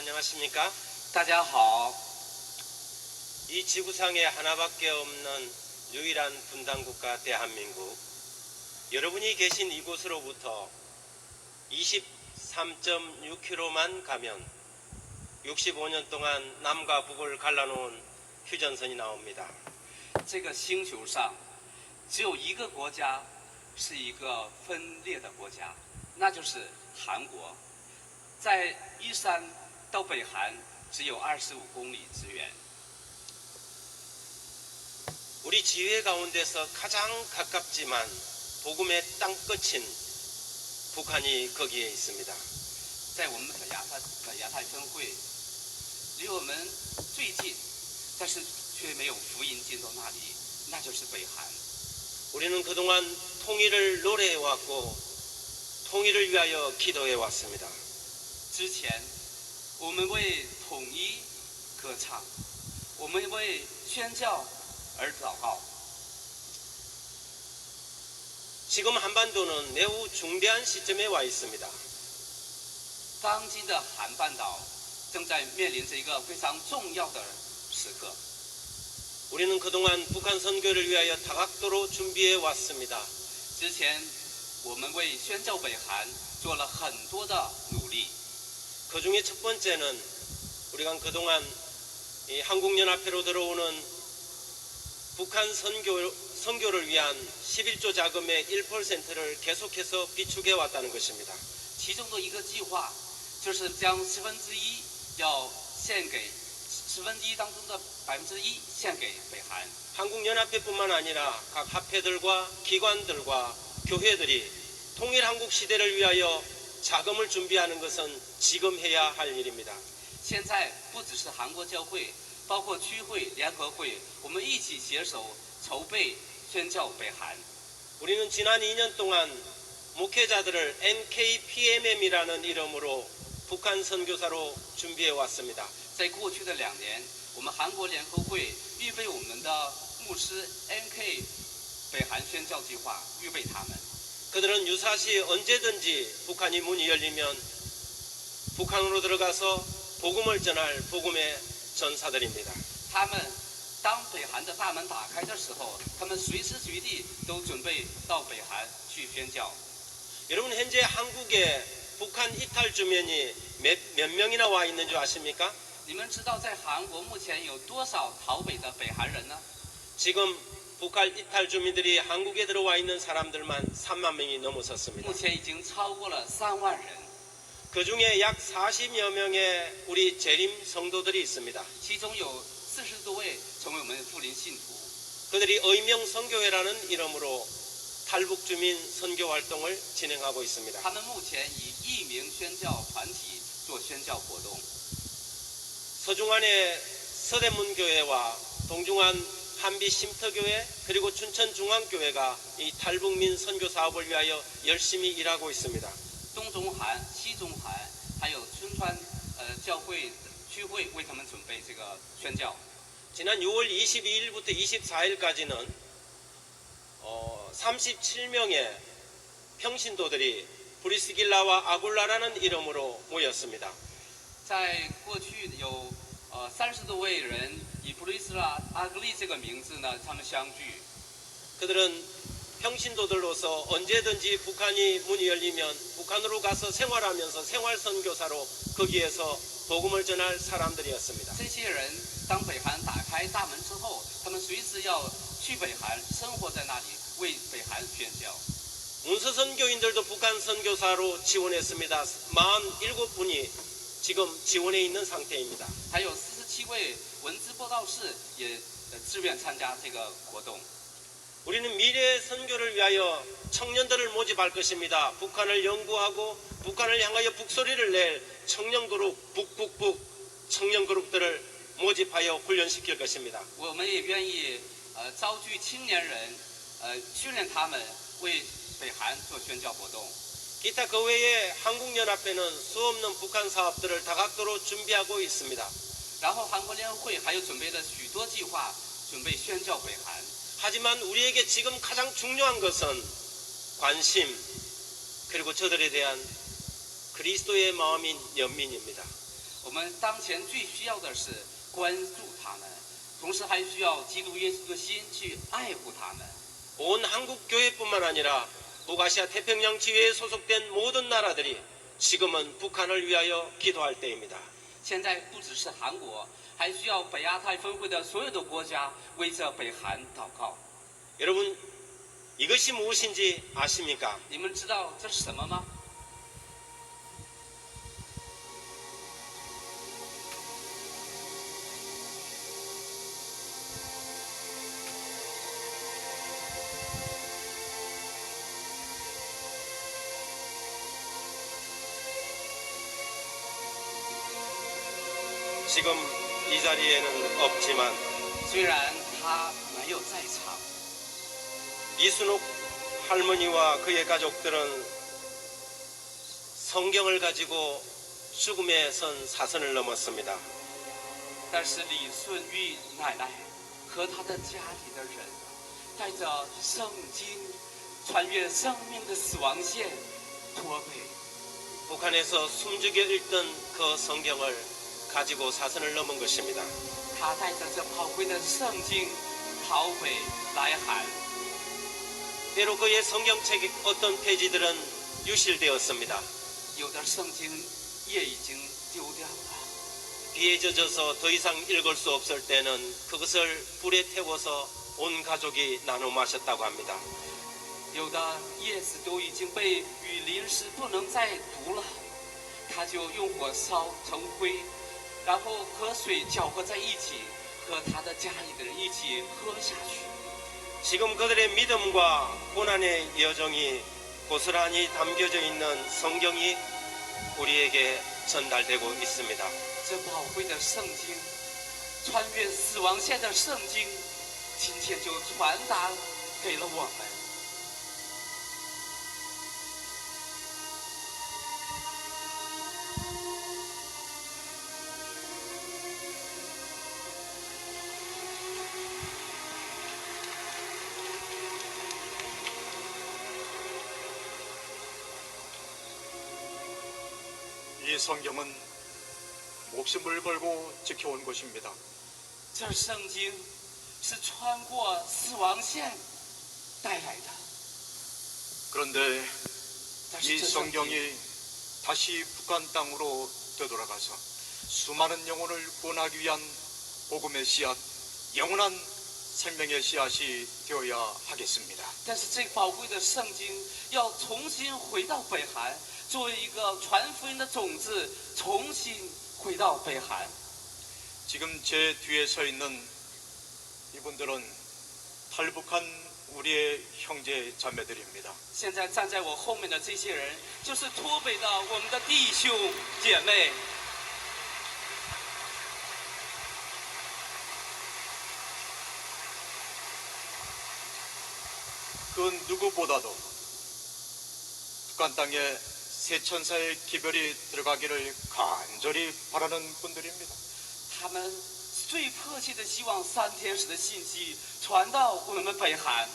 안녕하십니까? 大家好， 이 지구상에 하나밖에 없는 유일한 분단국가 대한민국. 여러분이 계신 이곳으로부터 23.6km만 가면 65년 동안 남과 북을 갈라놓은 휴전선이 나옵니다. 这个星球上只有一个国家是一个分裂的国家，那就是韩国。在依山到北韩只有25公里之远。 우리 지회 가운데서 가장 가깝지만 복음의 땅끝인 북한이 거기에 있습니다. 在我们亚太分会，离我们最近，但是却没有福音进到那里，那就是北韩。 우리는 그동안 통일을 노래해왔고 통일을 위하여 기도해왔습니다. 之前，我们为统一歌唱，我们为宣教而祷告。 지금 한반도는 매우 중대한 시점에 와 있습니다. 当今的韩半岛正在面临着一个非常重要的时刻。 우리는 그동안 북한 선교를 위하여 다각도로 준비해 왔습니다. 之前，我们为宣教北韩做了很多的努力。 그 중에 첫 번째는 우리가 그동안 이 한국연합회로 들어오는 북한 선교를 위한 11조 자금의 1%를 계속해서 비축해 왔다는 것입니다. 其中的一个计划就是将1/10要献给1/10当中的1%献给北韩。 한국연합회뿐만 아니라 각 합회들과 기관들과 교회들이 통일 한국 시대를 위하여 자금을 준비하는 것은 지금 해야 할 일입니다. 现在不只是韩国教会，包括区会、联合会，我们一起携手筹备宣教北韩。 우리는 지난 2년 동안 목회자들을 NKPMM이라는 이름으로 북한 선교사로 준비해 왔습니다. 在过去的2年，我们韩国联合会预备我们的牧师 NK 北韩宣教计划，预备他们。 그들은 유사시 언제든지 북한이 문이 열리면 북한으로 들어가서 복음을 전할 복음의 전사들입니다. 他们当北韩的大门打开的时候，他们随时随地都准备到北韩去宣教。 여러분 현재 한국에 북한 이탈 주민이 몇 명이나 와 있는 줄 아십니까? 你们知道在韩国目前有多少逃北的北韩人呢？ 지금 북한 이탈 주민들이 한국에 들어와 있는 사람들만 3만 명이 넘어섰습니다. 目前已经超过了3万人， 그 중에 약 40여 명의 우리 재림 성도들이 있습니다. 其中有40多位成为我们复临信徒。 그들이 의명 선교회라는 이름으로 탈북 주민 선교 활동을 진행하고 있습니다. 他们目前以艺名宣教团体做宣教活动。 서중안의 서대문교회와 동중안 한비 쉼터교회 그리고 춘천중앙교회가 이 탈북민 선교 사업을 위하여 열심히 일하고 있습니다. 东中韩、西中韩，还有春川教会区会为他们准备这个宣教。 지난 6월 22일부터 24일까지는 37명의 평신도들이 브리스길라와 아굴라라는 이름으로 모였습니다. 在过去有30多位人以布里斯拉阿格利这个名字呢，他们相聚。 그들은 평신도들로서 언제든지 북한이 문이 열리면 북한으로 가서 생활하면서 생활선교사로 거기에서 복음을 전할 사람들이었습니다. 这些人当北韩打开大门之后，他们随时要去北韩，生活在那里，为北韩宣教。 문서 선교인들도 북한 선교사로 지원했습니다. 47분이 지금 지원해 있는 상태입니다. 还有47位文字播道士也自愿参加这个活动。 우리는 미래 선교를 위하여 청년들을 모집할 것입니다. 북한을 연구하고 북한을 향하여 북소리를 낼 청년그룹 북북북 청년그룹들을 모집하여 훈련시킬 것입니다. 我们也愿意招聚青年人，训练他们为北韩做宣教活动。 기타 그 외에 한국연합회는 수없는 북한 사업들을 다각도로 준비하고 있습니다. 然后韩国联合会还有准备了许多计划，准备宣教北韩。 하지만 우리에게 지금 가장 중요한 것은 관심 그리고 저들에 대한 그리스도의 마음인 연민입니다. 我们当前最需要的是关注他们，同时还需要基督耶稣的心去爱护他们。 온 한국 교회뿐만 아니라 북아시아 태평양 지회에 소속된 모든 나라들이 지금은 북한을 위하여 기도할 때입니다. 现在不只是韩国，还需要北亚太分会的所有的国家为着北韩祷告。 여러분, 이것이 무엇인지 아십니까? 你们知道这是什么吗？ 지금 이 자리에는 없지만 虽然他没有在场， 이순옥 할머니와 그의 가족들은 성경을 가지고 죽음에 선 사선을 넘었습니다. 但是李顺玉奶奶和她的家里的人，带着圣经，穿越生命的死亡线，脱北。 북한에서 숨죽여 읽던 그 성경을 가지고 사선을 넘은 것입니다. 他带着这宝贵的圣经逃北来韩。 때로 그의 성경책 어떤 페이지들은 유실되었습니다. 有的圣经也已经丢掉了。 비에 젖어서 더 이상 읽을 수 없을 때는 그것을 불에 태워서 온 가족이 나눠 마셨다고 합니다. 有的叶子都已经被雨淋湿，不能再读了，他就用火烧成灰，然后和水搅和在一起，和他的家里的人一起喝下去。 지금 그들의 믿음과 고난의 여정이 고스란히 담겨져 있는 성경이 우리에게 전달되고 있습니다. 这宝贵的圣经，穿越死亡线的圣经，今天就传达给了我们。 이 성경은 목숨을 걸고 지켜온 것입니다. 这圣经是穿过死亡线带来的， 그런데 但是 이 这圣经 성경이 다시 북한 땅으로 되돌아가서 수많은 영혼을 구원하기 위한 복음의 씨앗, 영원한 생명의 씨앗이 되어야 하겠습니다. 但是这宝贵的圣经要重新回到北韩，作为一个传福音的种子，重新回到北韩。 지금 제 뒤에 서 있는 이분들은 탈북한 우리의 형제 자매들입니다. 现在站在我后面的这些人，就是脱北的我们的弟兄姐妹。 그 누구보다도 북한 땅에 새 천사의 기별이 들어가기를 간절히 바라는 분들입니다. 他们最迫切的希望三天使的信息传到我们北韩。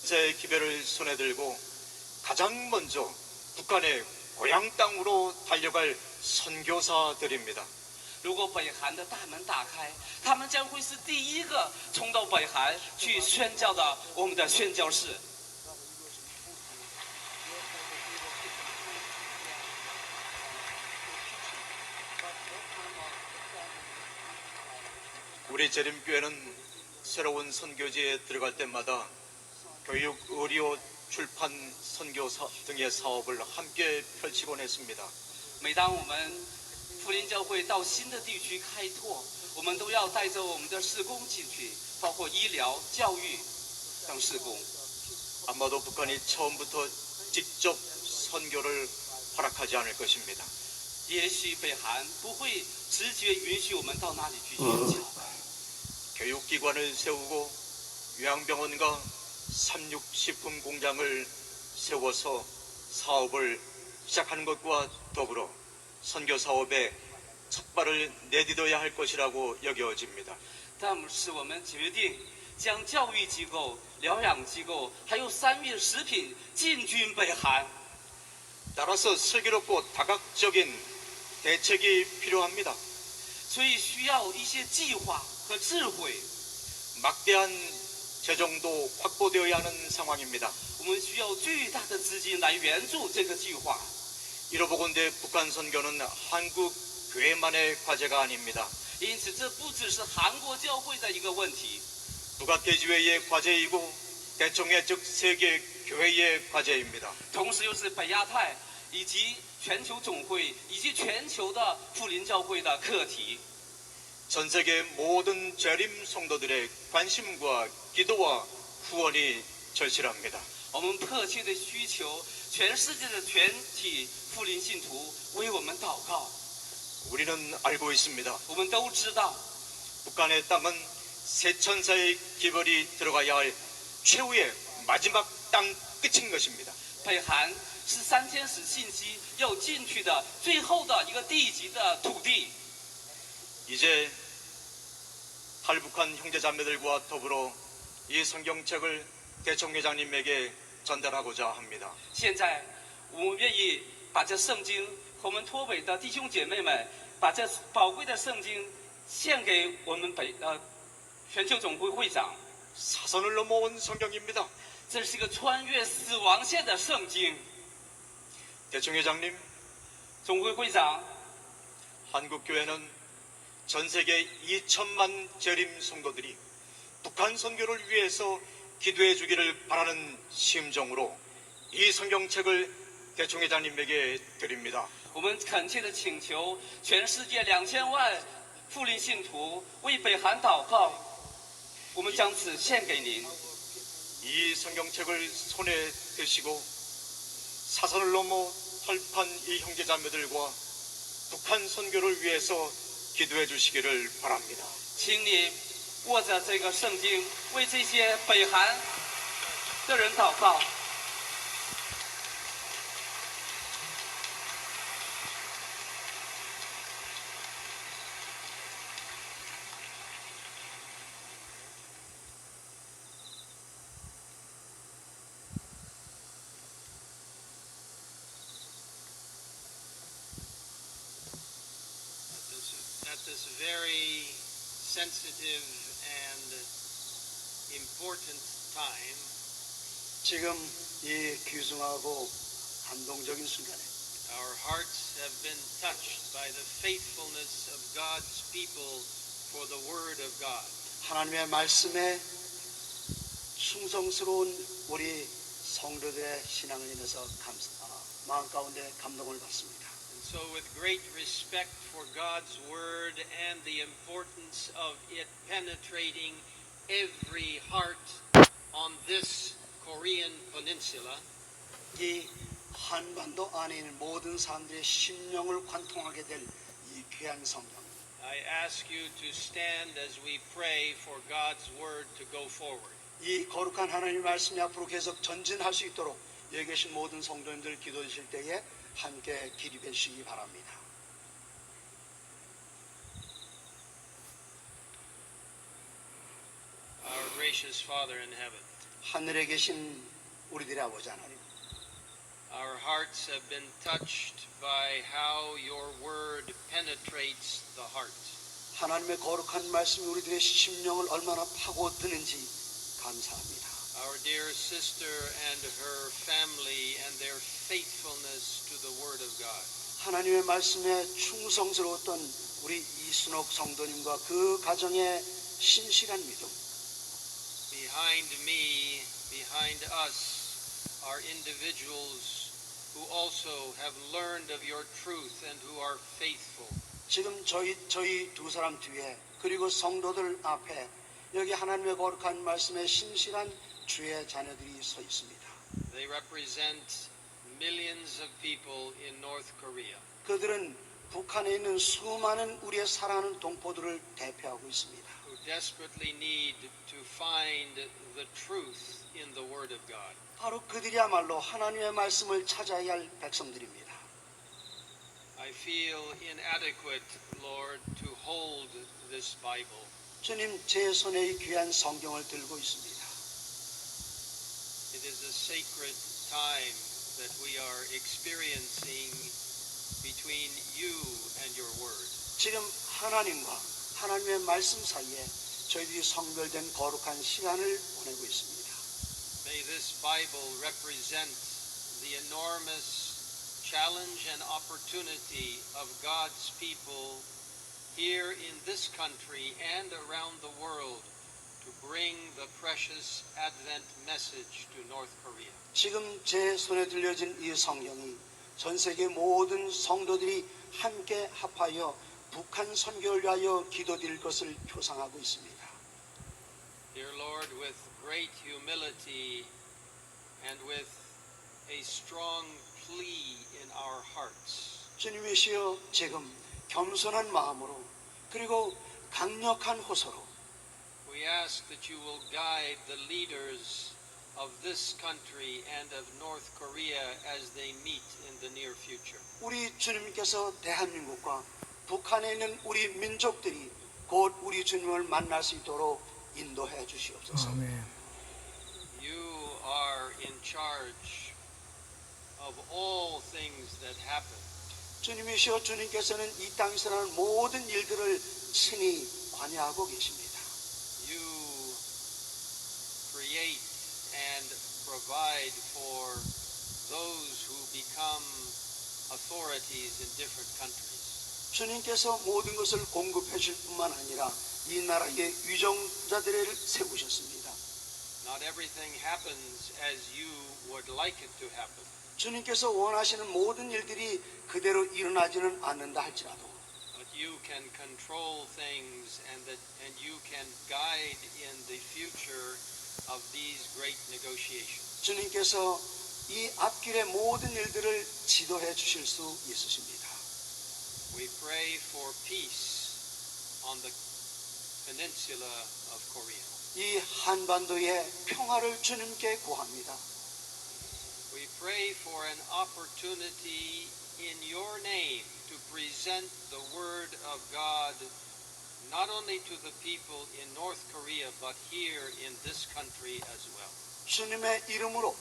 새 기별을 손에 들고 가장 먼저 북한의 고향 땅으로 달려갈 선교사들입니다. 如果北韩的大门打开，他们将会是第一个冲到北韩去宣教的我们的宣教士。 우리 재림교회는 새로운 선교지에 들어갈 때마다 교육, 의료, 출판, 선교사 등의 사업을 함께 펼치곤 했습니다. 每当我们福音教会到新的地区开拓，我们都要带着我们的事工进去，包括医疗、教育等事工。 아마도 북한이 처음부터 직접 선교를 허락하지 않을 것입니다. 也许北韩不会直接允许我们到那里去宣教。 교육기관을 세우고 요양병원과 삼육식품 공장을 세워서 사업을 시작하는 것과 더불어 선교 사업에 첫 발을 내딛어야 할 것이라고 여겨집니다. 但是我们决定将教育机构、疗养机构还有3月食品进军北韩。 따라서 슬기롭고 다각적인 대책이 필요합니다. 所以需要一些计划和智慧。 막대한 재정도 확보되어야 하는 상황입니다. 我们需要巨大的资金来援助这个计划。 이러보건대 북한 선교는 한국 교회만의 과제가 아닙니다. 因此，这不只是韩国教会的一个问题， 북악대지회의 과제이고 대청회 즉 세계 교회의 과제입니다. 同时又是北亚太以及全球总会以及全球的富林教会的课题。 전 세계 모든 재림 성도들의 관심과 기도와 후원이 절실합니다. 我们迫切的需求全世界的全体富林信徒为我们祷告。 우리는 알고 있습니다. 我们都知道， 북한의 땅은 세천사의 기벌이 들어가야 할 최후의 마지막 땅 끝인 것입니다. 北韩是3000使信息要进去的最后的一个地级的土地。 이제 탈북한 형제자매들과 더불어 이 성경책을 대총회장님에게 전달하고자 합니다. 现在，我们愿意把这圣经和我们脱北的弟兄姐妹们，把这宝贵的圣经献给我们全球总会会长。 사선을 넘어온 성경입니다. 这是一个穿越死亡线的圣经。 대총회장님, 总会会长， 한국교회는 전 세계 2천만 재림 성도들이 북한 선교를 위해서 기도해 주기를 바라는 심정으로 이 성경책을 대총회장님에게 드립니다. 我们恳切的请求全世界2000万富林信徒为北韩祷告。我们将此献给您。 이 성경책을 손에 드시고 사선을 넘어 탈북한 이 형제자매들과 북한 선교를 위해서 기도해 주시기를 바랍니다. 请你握着这个圣经，为这些北韩的人祷告。 At this very sensitive and important time, 지금 이 귀중하고 감동적인 순간에 our hearts have been touched by the faithfulness of God's people for the Word of God. 하나님의 말씀에 충성스러운 우리 성도들의 신앙을 인해서 마음 가운데 감동을 받습니다. And so with great respect for God's Word and the importance of it penetrating every heart on this Korean peninsula, 이 한반도 안에 있는 모든 사람들의 심령을 관통하게 될 이 귀한 성경, I ask you to stand as we pray for God's Word to go forward. 이 거룩한 하나님 말씀이 앞으로 계속 전진할 수 있도록 여기 계신 모든 성도님들 기도해 주실 때에 함께 기립해 주시기 바랍니다. Our gracious Father in heaven, 하늘에 계신 우리들의 아버지 하나님, our hearts have been touched by how your Word penetrates the heart. 하나님의 거룩한 말씀이 우리들의 심령을 얼마나 파고드는지 감사합니다. Our dear sister and her family and their faithfulness to the Word of God. 하나님의 말씀에 충성스러웠던 우리 이순옥 성도님과 그 가정의 신실한 믿음, Behind me, behind us, are individuals who also have learned of your truth and who are faithful. 지금 저희 두 사람 뒤에 그리고 성도들 앞에 여기 하나님의 거룩한 말씀에 신실한 주의 자녀들이 서 있습니다. They represent millions of people in North Korea. 그들은 북한에 있는 수많은 우리의 사랑하는 동포들을 대표하고 있습니다. Who desperately need to find the truth in the Word of God. 바로 그들이야말로 하나님의 말씀을 찾아야 할 백성들입니다. I feel inadequate, Lord, to hold this Bible. 주님, 제 손에 이 귀한 성경을 들고 있습니다. It is a sacred time that we are experiencing between you and your word. 지금 하나님과 하나님의 말씀 사이에 저희들이 성별된 거룩한 시간을 보내고 있습니다. May this Bible represent the enormous challenge and opportunity of God's people here in this country and around the world to bring the precious Advent message to North Korea. 지금 제 손에 들려진 이 성경이 전 세계 모든 성도들이 함께 합하여 북한 선교를 위하여 기도드릴 것을 표상하고 있습니다. Dear Lord, with great humility and with a strong plea in our hearts, 주님이시여 지금 겸손한 마음으로 그리고 강력한 호소로 we ask that you will guide the leaders of this country and of North Korea as they meet in the near future. 우리 주님께서 대한민국과 북한에 있는 우리 민족들이 곧 우리 주님을 만날 수 있도록 인도해 주시옵소서. 아멘. You are in charge of all things that happen. 주님이시여 주님께서는 이 땅에서 일어나는 모든 일들을 친히 관여하고 계십니다. You create and provide for those who become authorities in different countries. 주님께서 모든 것을 공급해 줄 뿐만 아니라 이 나라의 위정자들을 세우셨습니다. Not everything happens as you would like it to happen. 주님께서 원하시는 모든 일들이 그대로 일어나지는 않는다 할지라도 But you can control things and you can guide in the future of these great negotiations. 주님께서 이 앞길의 모든 일들을 지도해 주실 수 있으십니다. We pray for peace on the peninsula of Korea. 이 한반도의 평화를 주님께 구합니다. We pray for an opportunity in your name to present the word of God not only to the people in North Korea but here in this country as well. 주님의 이름으로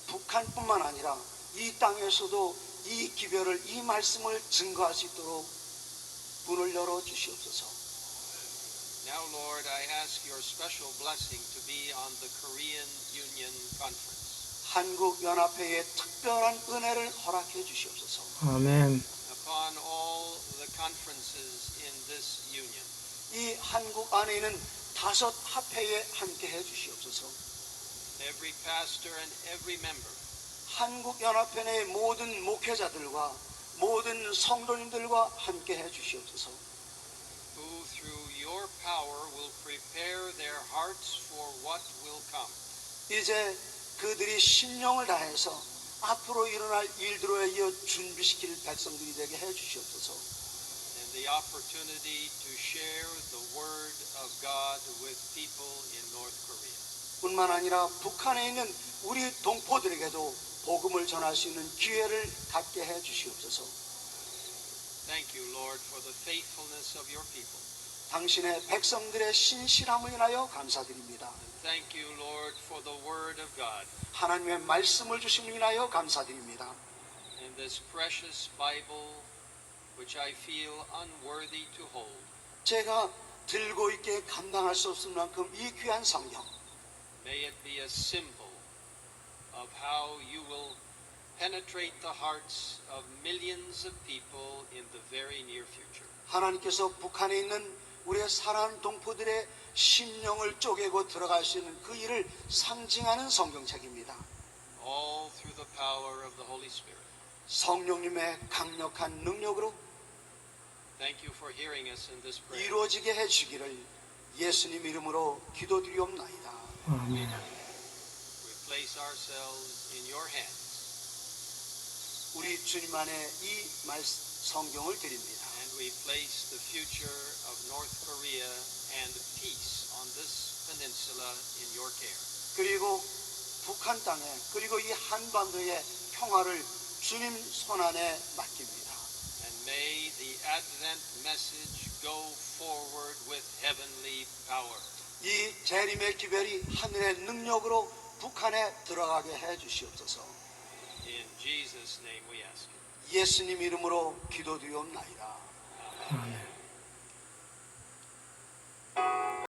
북한뿐만 아니라 이 땅에서도 이 기별을 이 말씀을 증거할 수 있도록 문을 열어 주시옵소서. Now, Lord, I ask your special blessing to be on the Korean Union Conference. 한국 연합회에 특별한 은혜를 허락해 주시옵소서. 아멘. Upon all the conferences in this union. 이 한국 안에 있는 5 합회에 함께 해 주시옵소서. Every pastor and every member. 한국 연합회 내 모든 목회자들과 모든 성도님들과 함께 해 주시옵소서. Who through your power will prepare their hearts for what will come. 이제 그들이 신령을 다해서 앞으로 일어날 일들로 이어 준비시킬 백성들이 되게 해 주시옵소서. And the opportunity to share the word of God with people in North Korea. 뿐만 아니라 북한에 있는 우리 동포들에게도 복음을 전할 수 있는 기회를 갖게 해 주시옵소서. Thank you, Lord, for the faithfulness of your people. 당신의 백성들의 신실함을 인하여 감사드립니다. And thank you, Lord, for the word of God. 하나님의 말씀을 주심을 인하여 감사드립니다. And this precious Bible, which I feel unworthy to hold. 제가 들고 있게 감당할 수 없을 만큼 이 귀한 성경, May it be a symbol of how you will penetrate the hearts of millions of people in the very near future. 하나님께서 북한에 있는 우리의 사랑하는 동포들의 심령을 쪼개고 들어갈 수 있는 그 일을 상징하는 성경책입니다. All through the power of the Holy Spirit. 성령님의 강력한 능력으로 Thank you for hearing us in this prayer. 이루어지게 해주기를 예수님 이름으로 기도드리옵나이다. 아멘. We place ourselves in your hands 우리 주님 안에 이 성경을 드립니다. and we place the future of North Korea and peace on this peninsula in your care. 그리고 북한 땅에 그리고 이 한반도의 평화를 주님 손안에 맡깁니다. And may the Advent message go forward with heavenly power. 이 재림의 기별이 하늘의 능력으로 북한에 들어가게 해 주시옵소서. In Jesus' name we ask it. 예수님 이름으로 기도드리옵나이다. 아멘.